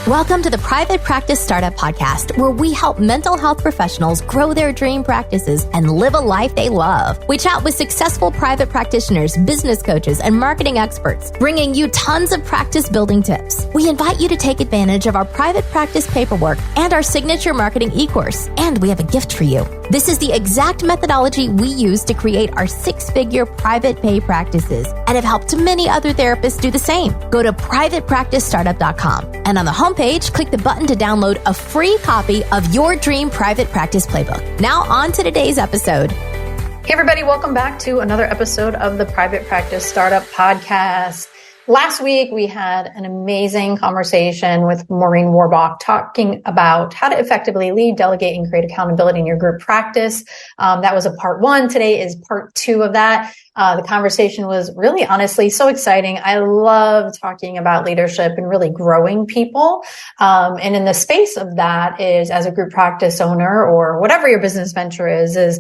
Welcome to the Private Practice Startup Podcast, where we help mental health professionals grow their dream practices and live a life they love. We chat with successful private practitioners, business coaches, and marketing experts, bringing you tons of practice building tips. We invite you to take advantage of our private practice paperwork and our signature marketing e-course. And we have a gift for you. This is the exact methodology we use to create our six-figure private pay practices and have helped many other therapists do the same. Go to privatepracticestartup.com and on the homepage, click the button to download a free copy of your dream private practice playbook. Now on to today's episode. Hey everybody, welcome back to another episode of the Private Practice Startup Podcast. Last week, we had an amazing conversation with Maureen Werrbach talking about how to effectively lead, delegate, and create accountability in your group practice. That was a part one. Today is part two of that. The conversation was really, honestly, so exciting. I love talking about leadership and really growing people. And in the space of that is, as a group practice owner or whatever your business venture is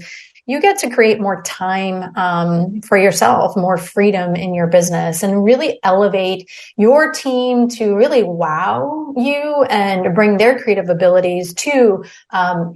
you get to create more time for yourself, more freedom in your business, and really elevate your team to really wow you and bring their creative abilities to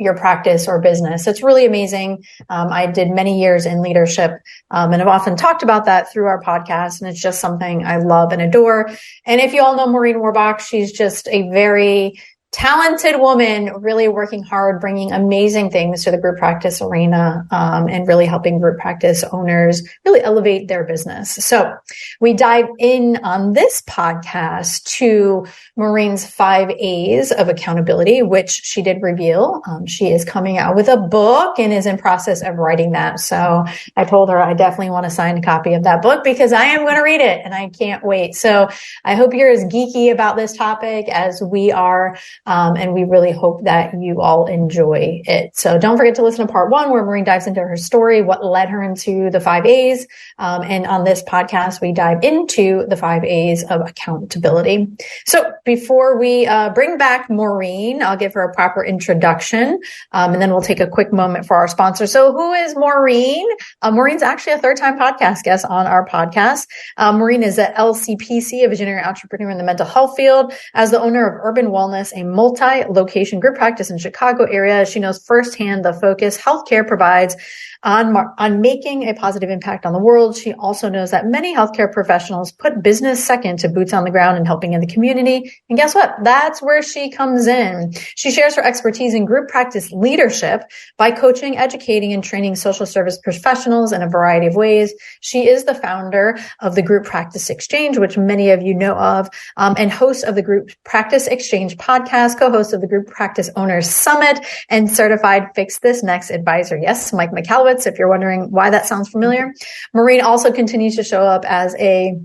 your practice or business. It's really amazing. I did many years in leadership and have often talked about that through our podcast, and it's just something I love and adore. And if you all know Maureen Werrbach, she's just a very talented woman, really working hard, bringing amazing things to the group practice arena, and really helping group practice owners really elevate their business. So we dive in on this podcast to Maureen's 5 A's of accountability, which she did reveal. She is coming out with a book and is in process of writing that. So I told her I definitely want to sign a copy of that book because I am going to read it and I can't wait. So I hope you're as geeky about this topic as we are. And we really hope that you all enjoy it. So don't forget to listen to part one, where Maureen dives into her story, what led her into the 5 A's. And on this podcast, we dive into the 5 A's of accountability. So before we bring back Maureen, I'll give her a proper introduction, and then we'll take a quick moment for our sponsor. So who is Maureen? Maureen's actually a third-time podcast guest on our podcast. Maureen is at LCPC, a visionary entrepreneur in the mental health field. As the owner of Urban Wellness, a multi-location group practice in Chicago area, she knows firsthand the focus healthcare provides on making a positive impact on the world. She also knows that many healthcare professionals put business second to boots on the ground and helping in the community. And guess what? That's where she comes in. She shares her expertise in group practice leadership by coaching, educating, and training social service professionals in a variety of ways. She is the founder of the Group Practice Exchange, which many of you know of, and host of the Group Practice Exchange podcast, co-host of the Group Practice Owners Summit, and certified Fix This Next advisor. Yes, Mike McCallowitz, if you're wondering why that sounds familiar. Maureen also continues to show up as a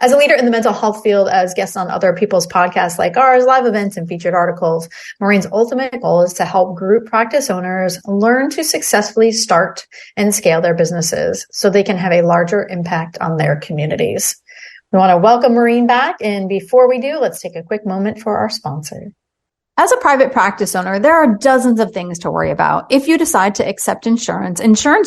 leader in the mental health field, as guests on other people's podcasts like ours, live events, and featured articles. Maureen's ultimate goal is to help group practice owners learn to successfully start and scale their businesses so they can have a larger impact on their communities. We want to welcome Maureen back. And before we do, let's take a quick moment for our sponsor. As a private practice owner, there are dozens of things to worry about. If you decide to accept insurance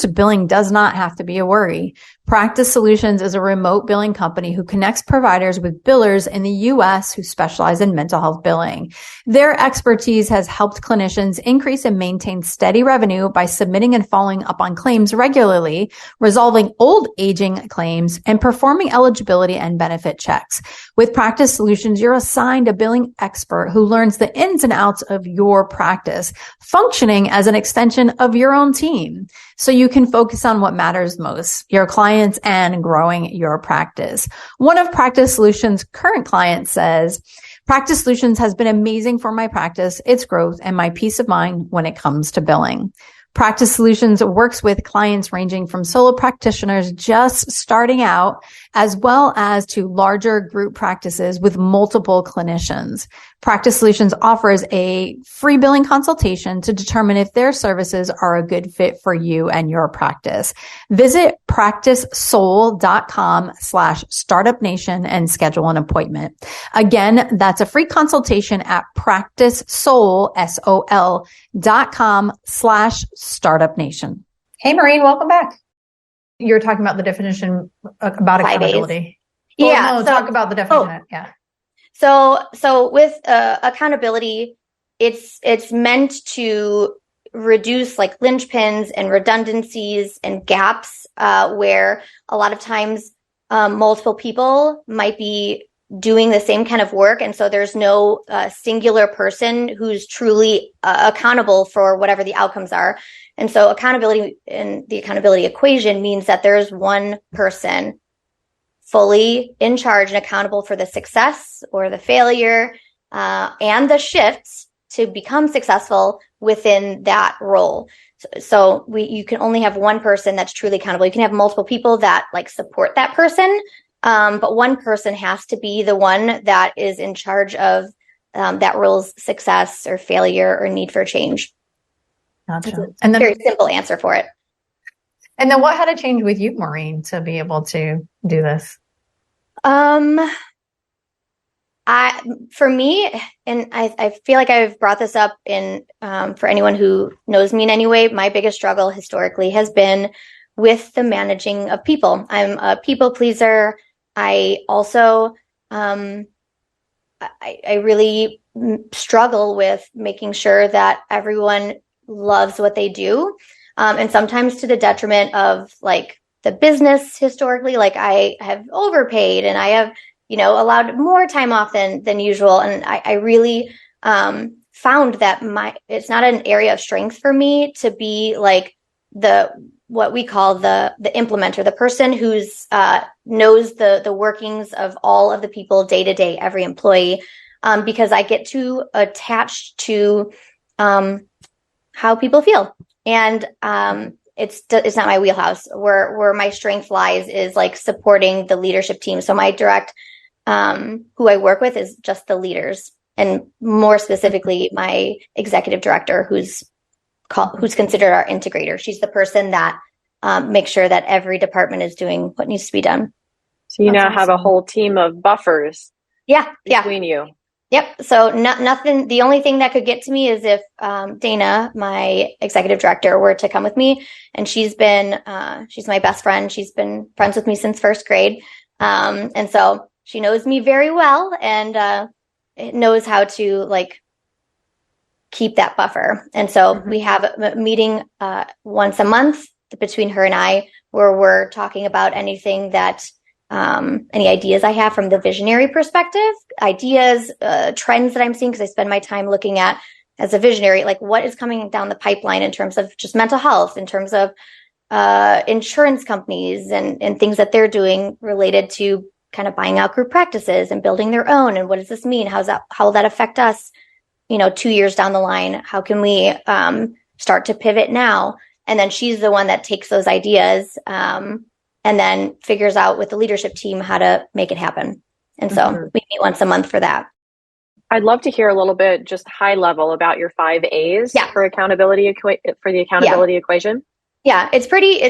billing does not have to be a worry. Practice Solutions is a remote billing company who connects providers with billers in the U.S. who specialize in mental health billing. Their expertise has helped clinicians increase and maintain steady revenue by submitting and following up on claims regularly, resolving old aging claims, and performing eligibility and benefit checks. With Practice Solutions, you're assigned a billing expert who learns the ins and outs of your practice, functioning as an extension of your own team, so you can focus on what matters most, your clients and growing your practice. One of Practice Solutions' current clients says, Practice Solutions has been amazing for my practice, its growth, and my peace of mind when it comes to billing. Practice Solutions works with clients ranging from solo practitioners just starting out, as well as to larger group practices with multiple clinicians. Practice Solutions offers a free billing consultation to determine if their services are a good fit for you and your practice. Visit practicesoul.com/startupnation and schedule an appointment. Again, that's a free consultation at practicesoul.com/startupnation. Hey, Maureen, welcome back. You're talking about the definition about accountability. Yeah. Talk about the definition. Yeah. So with accountability, it's meant to reduce like linchpins and redundancies and gaps where a lot of times multiple people might be doing the same kind of work. And so there's no singular person who's truly accountable for whatever the outcomes are. And so accountability in the accountability equation means that there's one person fully in charge and accountable for the success or the failure and the shifts to become successful within that role. So you can only have one person that's truly accountable. You can have multiple people that like support that person, but one person has to be the one that is in charge of that role's success or failure or need for change. Gotcha. And then very simple answer for it. And then what had to change with you, Maureen, to be able to do this? For me, and I feel like I've brought this up in for anyone who knows me in any way, my biggest struggle historically has been with the managing of people. I'm a people pleaser. I also, I really struggle with making sure that everyone loves what they do. And sometimes to the detriment of like the business historically, like I have overpaid and I have, allowed more time off than usual. And I really found that it's not an area of strength for me to be like what we call the implementer, the person who's knows the workings of all of the people day to day, every employee, because I get too attached to how people feel. And it's not my wheelhouse. Where my strength lies is like supporting the leadership team. So my direct who I work with is just the leaders, and more specifically, my executive director, who's considered our integrator. She's the person that makes sure that every department is doing what needs to be done. So you now have a whole team of buffers. Between you. Yep. So nothing. The only thing that could get to me is if Dana, my executive director, were to come with me, and she's my best friend. She's been friends with me since first grade, and so she knows me very well and knows how to like keep that buffer. And so we have a meeting once a month between her and I, where we're talking about anything that any ideas I have from the visionary perspective, ideas, trends that I'm seeing, because I spend my time looking at as a visionary, like what is coming down the pipeline in terms of just mental health, in terms of insurance companies and things that they're doing related to kind of buying out group practices and building their own. And what does this mean? How will that affect us, 2 years down the line? How can we start to pivot now? And then she's the one that takes those ideas and then figures out with the leadership team how to make it happen. And so we meet once a month for that. I'd love to hear a little bit, just high level, about your 5 A's for accountability for the accountability equation. Yeah, it's pretty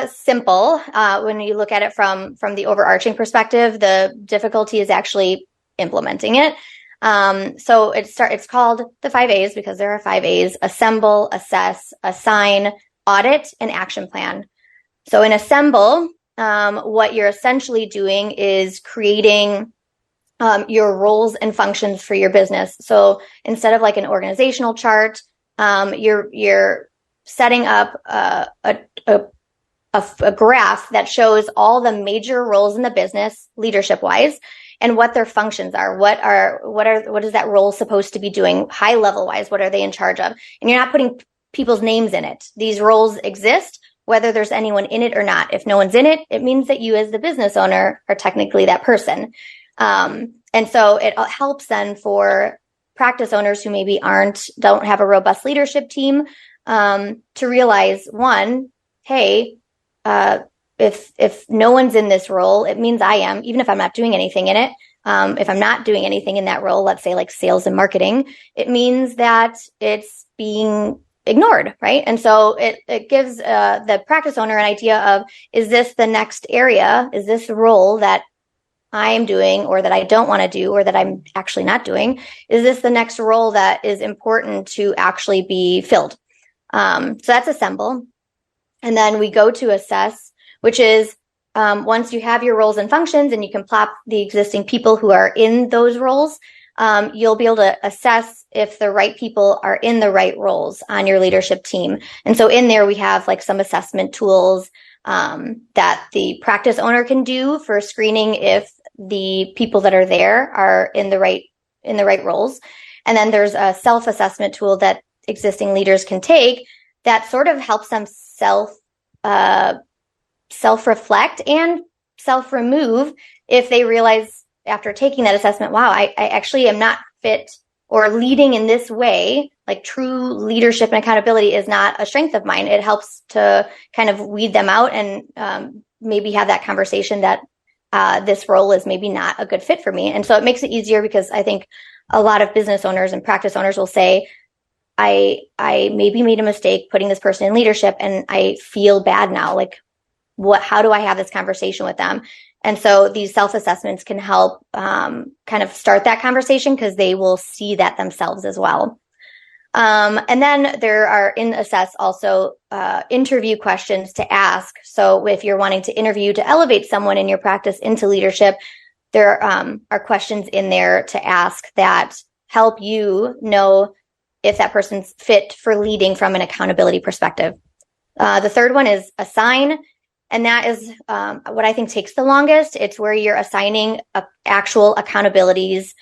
simple when you look at it from the overarching perspective. The difficulty is actually implementing it. So it's called the 5 A's because there are 5 A's: assemble, assess, assign, audit, and action plan. So in assemble, what you're essentially doing is creating your roles and functions for your business. So instead of like an organizational chart, you're setting up a graph that shows all the major roles in the business, leadership wise, and what their functions are. What is that role supposed to be doing high level wise? What are they in charge of? And you're not putting people's names in it. These roles exist, whether there's anyone in it or not. If no one's in it, it means that you as the business owner are technically that person. And so it helps then for practice owners who maybe don't have a robust leadership team, to realize, one, hey, if no one's in this role, it means I am, even if I'm not doing anything in it. If I'm not doing anything in that role, let's say like sales and marketing, it means that it's being ignored, right? And so it gives the practice owner an idea of, is this the next area? Is this the role that I'm doing or that I don't want to do or that I'm actually not doing? Is this the next role that is important to actually be filled? So that's assemble. And then we go to assess, which is once you have your roles and functions and you can plot the existing people who are in those roles, you'll be able to assess if the right people are in the right roles on your leadership team. And so in there, we have like some assessment tools that the practice owner can do for screening if the people that are there are in the right roles. And then there's a self-assessment tool that existing leaders can take that sort of helps them self-reflect and self-remove if they realize after taking that assessment, wow, I actually am not fit, or leading in this way, like true leadership and accountability is not a strength of mine. It helps to kind of weed them out and maybe have that conversation that this role is maybe not a good fit for me. And so it makes it easier because I think a lot of business owners and practice owners will say, I maybe made a mistake putting this person in leadership and I feel bad now. Like, how do I have this conversation with them? And so these self-assessments can help kind of start that conversation because they will see that themselves as well. And then there are in Assess also interview questions to ask. So if you're wanting to interview to elevate someone in your practice into leadership, there are questions in there to ask that help you know if that person's fit for leading from an accountability perspective. The third one is Assign. And that is what I think takes the longest. It's where you're assigning actual accountabilities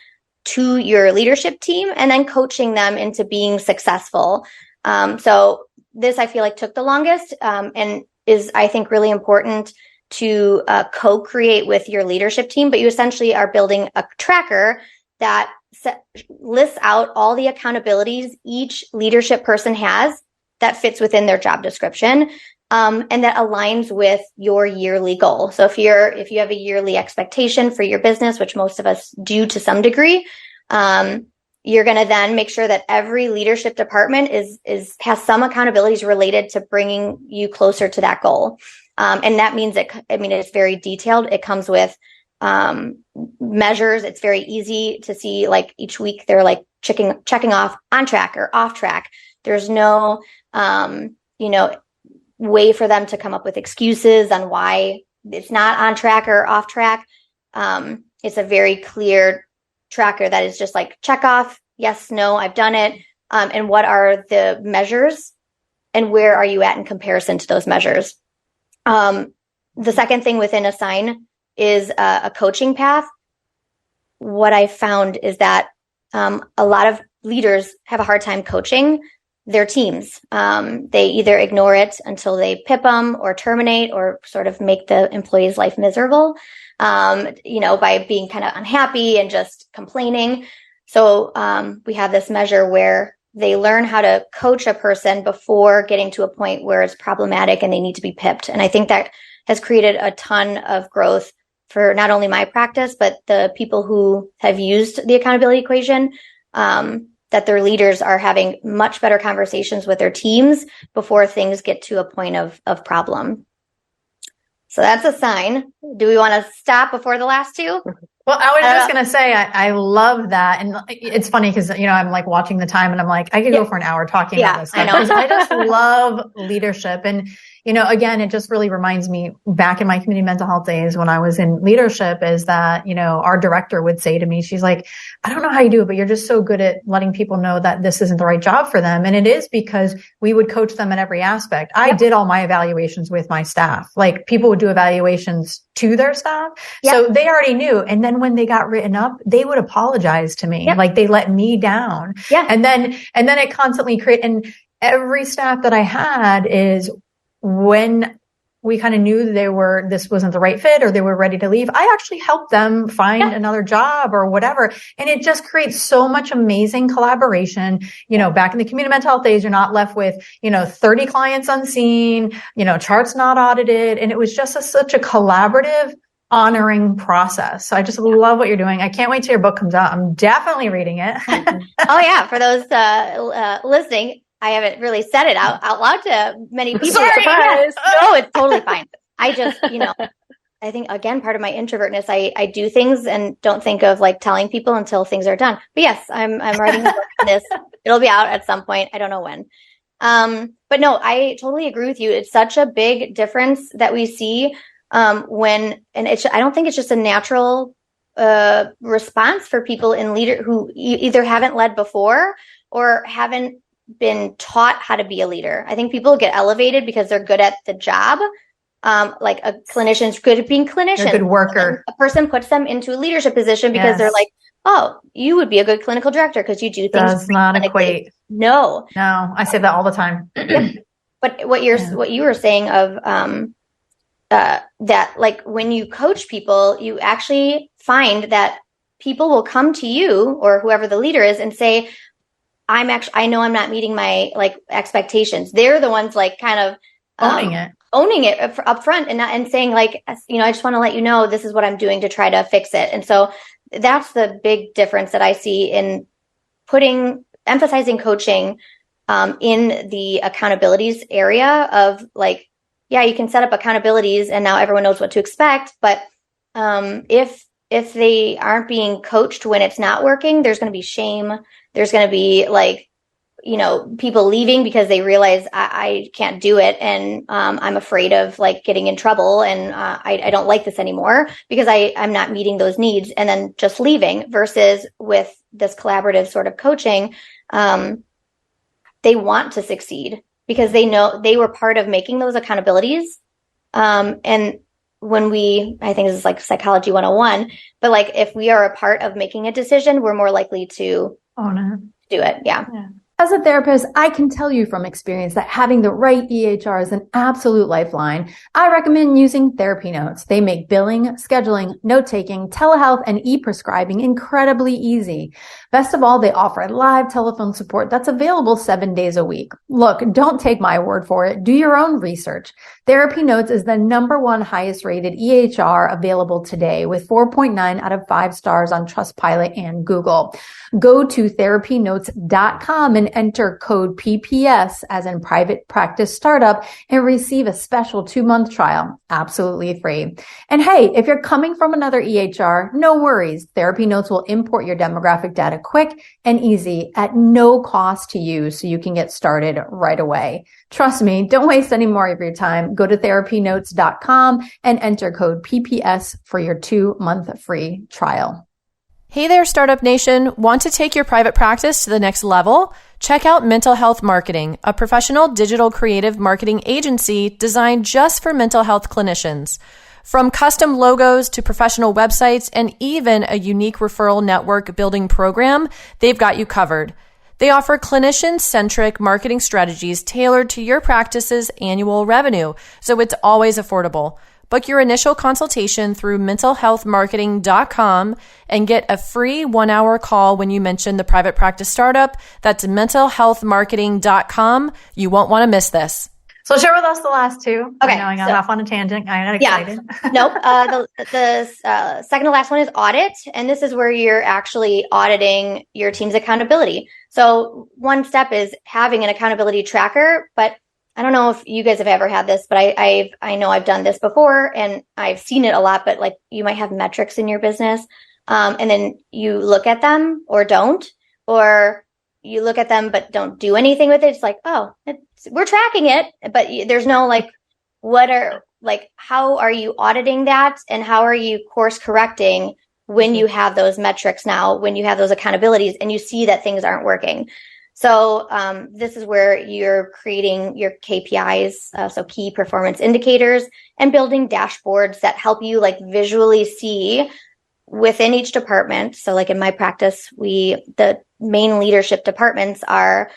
to your leadership team and then coaching them into being successful. So this, I feel like, took the longest and is, I think, really important to co-create with your leadership team. But you essentially are building a tracker that lists out all the accountabilities each leadership person has that fits within their job description. And that aligns with your yearly goal. So if you have a yearly expectation for your business, which most of us do to some degree, you're going to then make sure that every leadership department has some accountabilities related to bringing you closer to that goal. And that means it's very detailed. It comes with measures. It's very easy to see, like each week they're like checking off on track or off track. There's no, way for them to come up with excuses on why it's not on track or off track. It's a very clear tracker that is just like check off, yes, no, I've done it. And what are the measures and where are you at in comparison to those measures? The second thing within Assign is a coaching path. What I found is that a lot of leaders have a hard time coaching their teams. They either ignore it until they PIP them or terminate or sort of make the employee's life miserable, by being kind of unhappy and just complaining. So we have this measure where they learn how to coach a person before getting to a point where it's problematic and they need to be PIP'd. And I think that has created a ton of growth for not only my practice, but the people who have used the accountability equation, that their leaders are having much better conversations with their teams before things get to a point of problem. So that's Assign. Do we want to stop before the last two? Well, I was just going to say, I love that. And it's funny because, I'm like watching the time and I'm like, I could go for an hour talking about this stuff. Because I just love leadership. And, again, it just really reminds me back in my community mental health days when I was in leadership is that, our director would say to me, she's like, I don't know how you do it, but you're just so good at letting people know that this isn't the right job for them. And it is because we would coach them in every aspect. I did all my evaluations with my staff. Like people would do evaluations to their staff. So they already knew. And then when they got written up, they would apologize to me. Like they let me down. And then it constantly and every staff that I had is when we kind of knew this wasn't the right fit or they were ready to leave, I actually helped them find another job or whatever. And it just creates so much amazing collaboration. Back in the community mental health days, you're not left with, 30 clients unseen, charts not audited. And it was just such a collaborative, honoring process. So I just love what you're doing. I can't wait till your book comes out. I'm definitely reading it. Oh yeah. For those listening, I haven't really said it out loud to many people. Sorry. No, it's totally fine. I just, I think, again, part of my introvertness, I do things and don't think of like telling people until things are done. But yes, I'm writing a book on this. It'll be out at some point. I don't know when. But no, I totally agree with you. It's such a big difference that we see I don't think it's just a natural response for people in leader who either haven't led before or haven't been taught how to be a leader. I think people get elevated because they're good at the job. Like a clinician's good at being clinician. They're a good worker. A person puts them into a leadership position because they're like, oh, you would be a good clinical director because you do things. Does not equate. No, I say that all the time. But what you were saying of that, like when you coach people, you actually find that people will come to you or whoever the leader is and say, I know I'm not meeting my like expectations. They're the ones like kind of owning it up front and saying like, I just want to let you know, this is what I'm doing to try to fix it. And so that's the big difference that I see in emphasizing coaching in the accountabilities area of like, you can set up accountabilities and now everyone knows what to expect. But if they aren't being coached when it's not working, there's going to be shame. There's going to be like, people leaving because they realize I can't do it. And I'm afraid of like getting in trouble. And I don't like this anymore because I'm not meeting those needs and then just leaving versus with this collaborative sort of coaching. They want to succeed because they know they were part of making those accountabilities. And I think this is like psychology 101, but like if we are a part of making a decision, we're more likely to do it. Yeah. As a therapist, I can tell you from experience that having the right EHR is an absolute lifeline. I recommend using Therapy Notes. They make billing, scheduling, note-taking, telehealth, and e-prescribing incredibly easy. Best of all, they offer live telephone support that's available 7 days a week. Look, don't take my word for it. Do your own research. Therapy Notes is the #1 highest rated EHR available today with 4.9 out of 5 stars on Trustpilot and Google. Go to therapynotes.com and enter code PPS as in Private Practice Startup and receive a special 2-month trial, absolutely free. And hey, if you're coming from another EHR, no worries. Therapy Notes will import your demographic data quick and easy at no cost to you so you can get started right away. Trust me, don't waste any more of your time. Go to therapynotes.com and enter code PPS for your 2-month free trial. Hey there, Startup Nation. Want to take your private practice to the next level? Check out Mental Health Marketing, a professional digital creative marketing agency designed just for mental health clinicians. From custom logos to professional websites and even a unique referral network building program, they've got you covered. They offer clinician-centric marketing strategies tailored to your practice's annual revenue, so it's always affordable. Book your initial consultation through mentalhealthmarketing.com and get a free 1-hour call when you mention the Private Practice Startup. That's mentalhealthmarketing.com. You won't want to miss this. So share with us the last two. Okay. I know I got off on a tangent. I got excited. Yeah. Nope. The second to last one is audit. And this is where you're actually auditing your team's accountability. So one step is having an accountability tracker, but I don't know if you guys have ever had this, but I know I've done this before and I've seen it a lot, but like you might have metrics in your business. And then you look at them or don't, or you look at them, but don't do anything with it. It's like, we're tracking it, but there's no like, how are you auditing that? And how are you course correcting when you have those metrics now, when you have those accountabilities and you see that things aren't working? So this is where you're creating your KPIs, so key performance indicators, and building dashboards that help you like visually see within each department. So like in my practice, the main leadership departments are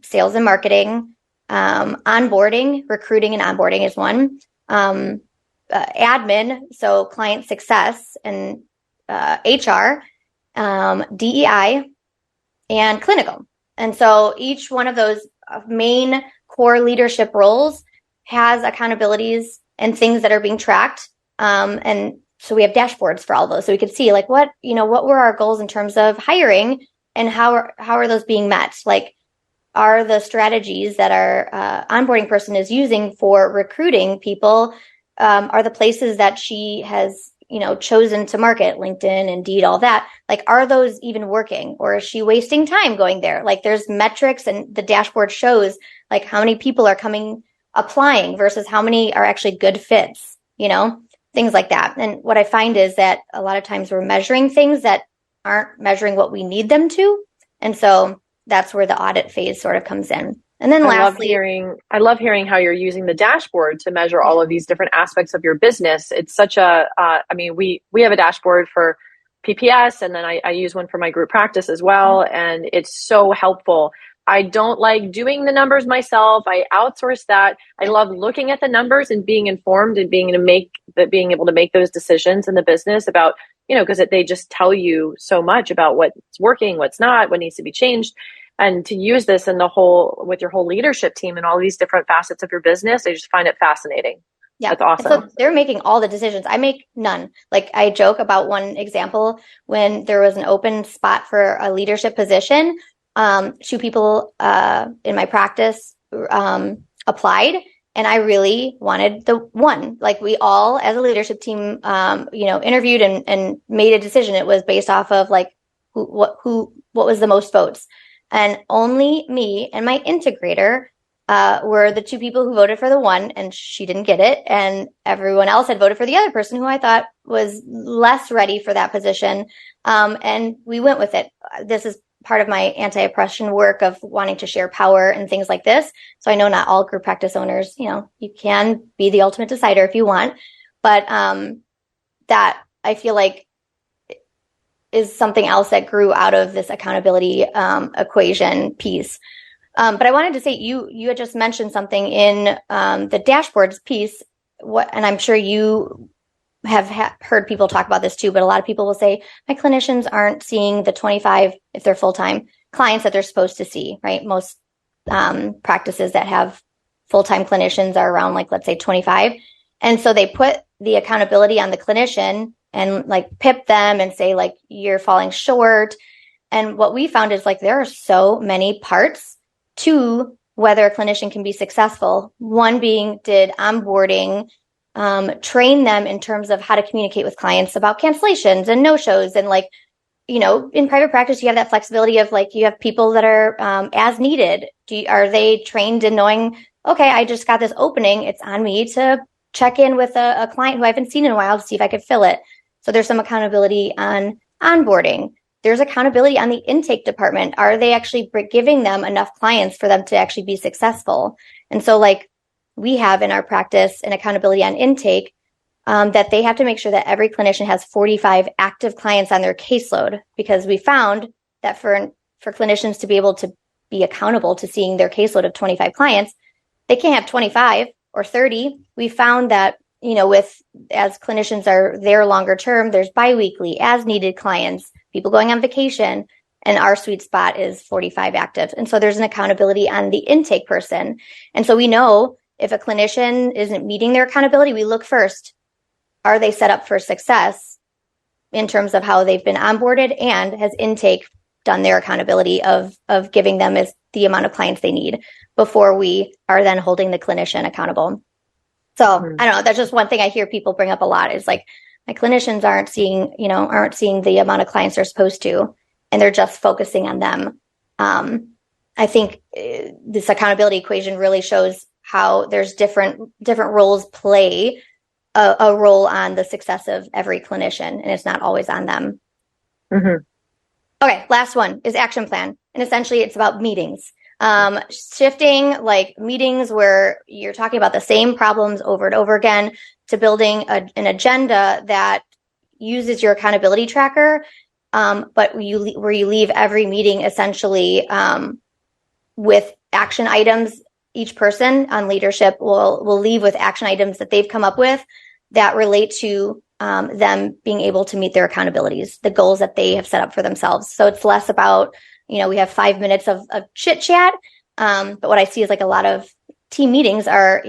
sales and marketing, onboarding, recruiting and onboarding is one, admin, so client success and HR, DEI, and clinical. And so each one of those main core leadership roles has accountabilities and things that are being tracked. And so we have dashboards for all those. So we could see like what were our goals in terms of hiring and how are those being met? Like, are the strategies that our onboarding person is using for recruiting people, are the places that she has chosen to market, LinkedIn, Indeed, all that, like, are those even working, or is she wasting time going there? Like, there's metrics and the dashboard shows like how many people are applying versus how many are actually good fits, things like that. And what I find is that a lot of times we're measuring things that aren't measuring what we need them to. And so that's where the audit phase sort of comes in. And then lastly, I love hearing how you're using the dashboard to measure all of these different aspects of your business. It's such a, we have a dashboard for PPS, and then I use one for my group practice as well. And it's so helpful. I don't like doing the numbers myself. I outsource that. I love looking at the numbers and being informed and being able to make those decisions in the business about, because they just tell you so much about what's working, what's not, what needs to be changed. And to use this with your whole leadership team and all these different facets of your business, I just find it fascinating. Yeah. That's awesome. So they're making all the decisions. I make none. Like, I joke about one example when there was an open spot for a leadership position. 2 people in my practice applied, and I really wanted the one. Like, we all, as a leadership team, interviewed and made a decision. It was based off of like what was the most votes, and only me and my integrator were the 2 people who voted for the one, and she didn't get it. And everyone else had voted for the other person who I thought was less ready for that position. And we went with it. This is part of my anti-oppression work of wanting to share power and things like this. So I know not all group practice owners, you can be the ultimate decider if you want, but that I feel like is something else that grew out of this accountability equation piece. But I wanted to say, you had just mentioned something in the dashboards piece, and I'm sure you have heard people talk about this too, but a lot of people will say, my clinicians aren't seeing the 25, if they're full-time, clients that they're supposed to see, right? Most practices that have full-time clinicians are around, like, let's say 25. And so they put the accountability on the clinician and like pip them and say, like, you're falling short. And what we found is, like, there are so many parts to whether a clinician can be successful. One being, did onboarding train them in terms of how to communicate with clients about cancellations and no-shows. And like, in private practice, you have that flexibility of, like, you have people that are as needed. Are they trained in knowing, okay, I just got this opening, it's on me to check in with a client who I haven't seen in a while to see if I could fill it. So there's some accountability on onboarding. There's accountability on the intake department. Are they actually giving them enough clients for them to actually be successful? And so, like, we have in our practice an accountability on intake that they have to make sure that every clinician has 45 active clients on their caseload, because we found that for clinicians to be able to be accountable to seeing their caseload of 25 clients, they can't have 25 or 30. We found that, as clinicians are there longer term, there's biweekly, as needed clients, people going on vacation, and our sweet spot is 45 active. And so there's an accountability on the intake person. And so we know if a clinician isn't meeting their accountability, we look first, are they set up for success in terms of how they've been onboarded, and has intake done their accountability of giving them the amount of clients they need before we are then holding the clinician accountable. So I don't know, that's just one thing I hear people bring up a lot is, like, my clinicians aren't seeing the amount of clients they're supposed to, and they're just focusing on them. I think this accountability equation really shows how there's different roles play a role on the success of every clinician, and it's not always on them. Mm-hmm. Okay, last one is action plan. And essentially it's about meetings. Shifting, like, meetings where you're talking about the same problems over and over again, to building an agenda that uses your accountability tracker, but where you leave every meeting essentially with action items. Each person on leadership will leave with action items that they've come up with that relate to them being able to meet their accountabilities, the goals that they have set up for themselves. So it's less about, we have 5 minutes of chit chat. But what I see is, like, a lot of team meetings are,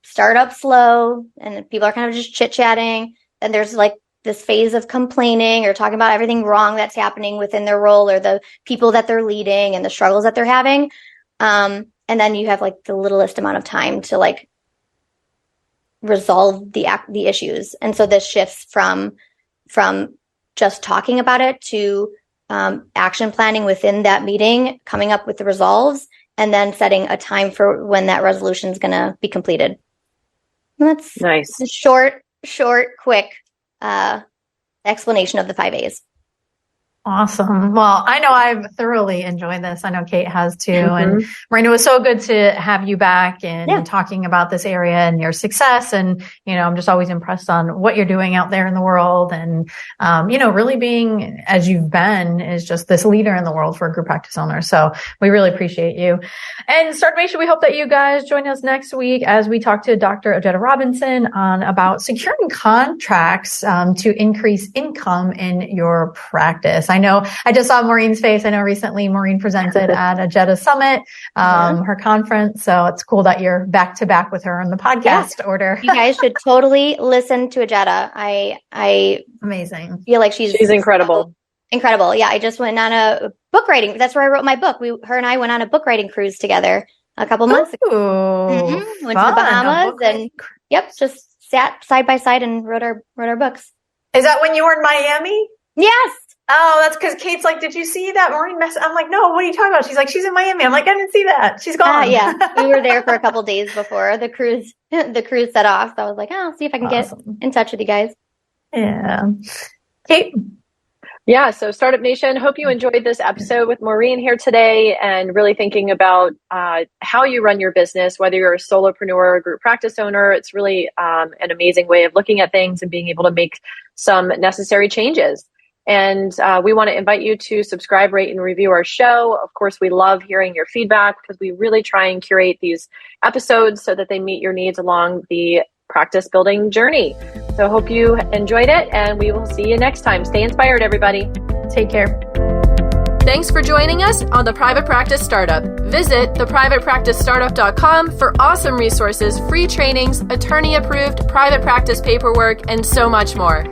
start up slow and people are kind of just chit chatting. And there's, like, this phase of complaining or talking about everything wrong that's happening within their role or the people that they're leading and the struggles that they're having. And then you have, like, the littlest amount of time to, like, resolve the issues. And so this shifts from just talking about it to action planning within that meeting, coming up with the resolves, and then setting a time for when that resolution is going to be completed. And that's nice, short short, quick explanation of the 5 A's. Awesome. Well, I know I've thoroughly enjoyed this. I know Kate has too. And Maureen, it was so good to have you back and talking about this area and your success. And, I'm just always impressed on what you're doing out there in the world. And, really being, as you've been, is just this leader in the world for group practice owners. So we really appreciate you. And Startup Nation, we hope that you guys join us next week as we talk to Dr. Ojeda Robinson on about securing contracts to increase income in your practice. I know I just saw Maureen's face. I know recently Maureen presented at Ojeda Summit, her conference. So it's cool that you're back to back with her on the podcast order. You guys should totally listen to Ojeda. I amazing. feel like she's incredible. Incredible. Yeah. I just went on a book writing. That's where I wrote my book. Her and I went on a book writing cruise together a couple months ago. Went to the Bahamas and just sat side by side and wrote our books. Is that when you were in Miami? Yes. Oh, that's because Kate's like, did you see that Maureen mess? I'm like, no, what are you talking about? She's like, she's in Miami. I'm like, I didn't see that. She's gone. Yeah. We were there for a couple days before the cruise set off. So I was like, I'll see if I can get in touch with you guys. Yeah. Kate? Yeah. So Startup Nation, hope you enjoyed this episode with Maureen here today and really thinking about how you run your business, whether you're a solopreneur or a group practice owner. It's really an amazing way of looking at things and being able to make some necessary changes. And we want to invite you to subscribe, rate, and review our show. Of course, we love hearing your feedback because we really try and curate these episodes so that they meet your needs along the practice building journey. So hope you enjoyed it, and we will see you next time. Stay inspired, everybody. Take care. Thanks for joining us on The Private Practice Startup. Visit theprivatepracticestartup.com for awesome resources, free trainings, attorney-approved private practice paperwork, and so much more.